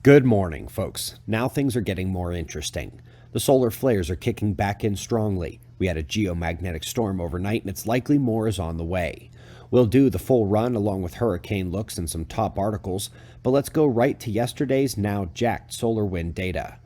Good morning, folks. Now things are getting more interesting. The solar flares are kicking back in strongly. We had a geomagnetic storm overnight, and it's likely more is on the way. We'll do the full run along with hurricane looks and some top articles, but let's go right to yesterday's now jacked solar wind data.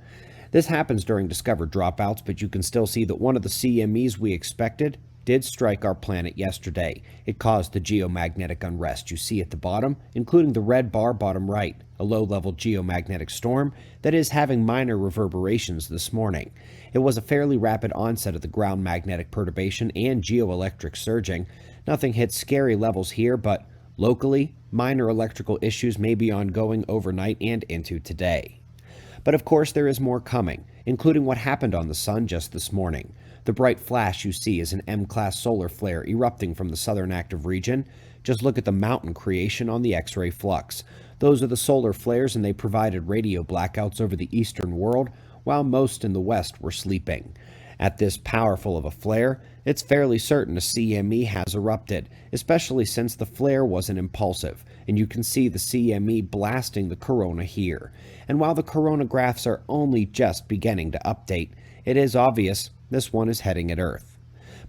This happens during discovered dropouts, but you can still see that one of the CMEs we expected did strike our planet yesterday. It caused the geomagnetic unrest you see at the bottom, including the red bar bottom right, a low-level geomagnetic storm that is having minor reverberations this morning. It was a fairly rapid onset of the ground magnetic perturbation and geoelectric surging. Nothing hit scary levels here, but locally, minor electrical issues may be ongoing overnight and into today. But of course there is more coming, including what happened on the sun just this morning. The bright flash you see is an M-class solar flare erupting from the southern active region. Just look at the mountain creation on the X-ray flux. Those are the solar flares, and they provided radio blackouts over the eastern world, while most in the west were sleeping. At this powerful of a flare, it's fairly certain a CME has erupted, especially since the flare wasn't impulsive, and you can see the CME blasting the corona here. And while the coronagraphs are only just beginning to update, it is obvious this one is heading at Earth.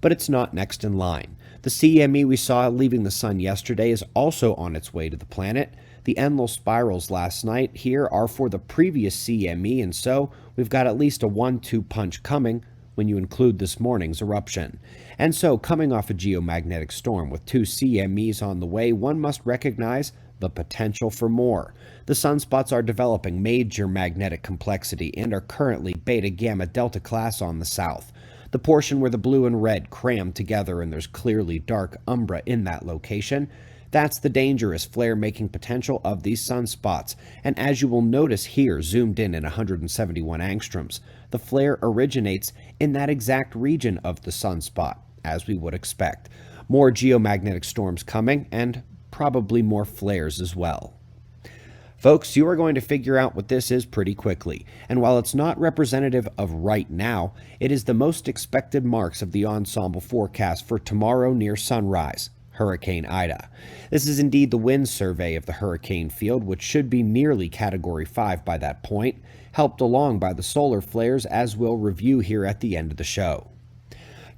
But it's not next in line. The CME we saw leaving the sun yesterday is also on its way to the planet. The Enlil spirals last night here are for the previous CME, and so we've got at least a 1-2 punch coming when you include this morning's eruption. And so, coming off a geomagnetic storm with 2 CMEs on the way, one must recognize the potential for more. The sunspots are developing major magnetic complexity and are currently beta gamma delta class on the south. The portion where the blue and red cram together and there's clearly dark umbra in that location, that's the dangerous flare-making potential of these sunspots. And as you will notice here, zoomed in at 171 angstroms, the flare originates in that exact region of the sunspot, as we would expect. More geomagnetic storms coming, and probably more flares as well. Folks, you are going to figure out what this is pretty quickly, and while it's not representative of right now, it is the most expected marks of the ensemble forecast for tomorrow near sunrise. Hurricane Ida. This is indeed the wind survey of the hurricane field, which should be nearly Category 5 by that point, helped along by the solar flares, as we'll review here at the end of the show.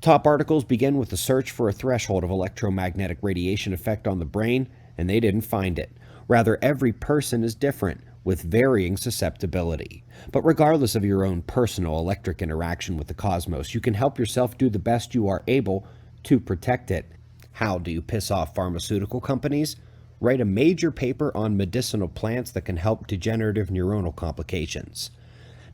Top articles begin with the search for a threshold of electromagnetic radiation effect on the brain, and they didn't find it. Rather, every person is different, with varying susceptibility. But regardless of your own personal electric interaction with the cosmos, you can help yourself do the best you are able to protect it. How do you piss off pharmaceutical companies? Write a major paper on medicinal plants that can help degenerative neuronal complications.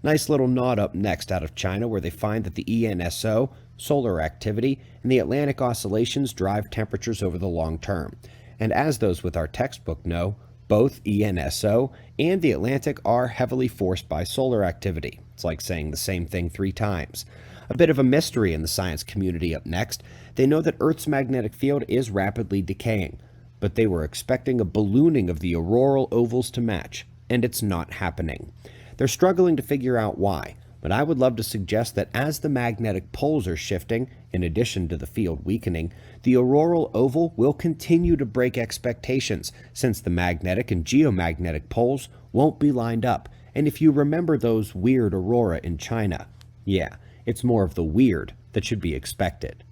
Nice little nod up next out of China, where they find that the ENSO, solar activity, and the Atlantic oscillations drive temperatures over the long term. And as those with our textbook know, both ENSO and the Atlantic are heavily forced by solar activity. It's like saying the same thing 3 times. A bit of a mystery in the science community up next. They know that Earth's magnetic field is rapidly decaying, but they were expecting a ballooning of the auroral ovals to match, and it's not happening. They're struggling to figure out why, but I would love to suggest that as the magnetic poles are shifting, in addition to the field weakening, the auroral oval will continue to break expectations, since the magnetic and geomagnetic poles won't be lined up. And if you remember those weird aurora in China, yeah, it's more of the weird that should be expected.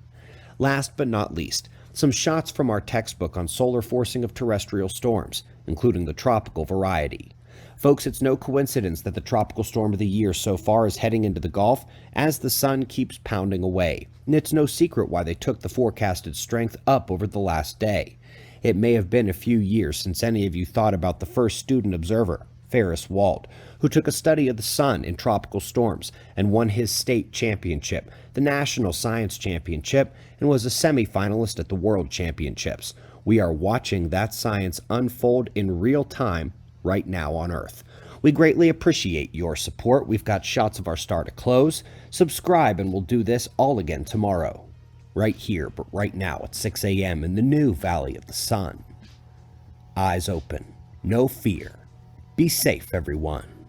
Last but not least, some shots from our textbook on solar forcing of terrestrial storms, including the tropical variety. Folks, it's no coincidence that the tropical storm of the year so far is heading into the Gulf as the sun keeps pounding away. And it's no secret why they took the forecasted strength up over the last day. It may have been a few years since any of you thought about the first student observer, Ferris Wald, who took a study of the sun in tropical storms and won his state championship, the National Science Championship, and was a semifinalist at the World Championships. We are watching that science unfold in real time right now on Earth. We greatly appreciate your support. We've got shots of our star to close. Subscribe and we'll do this all again tomorrow. Right here, but right now at 6 a.m. in the new Valley of the Sun. Eyes open. No fear. Be safe, everyone.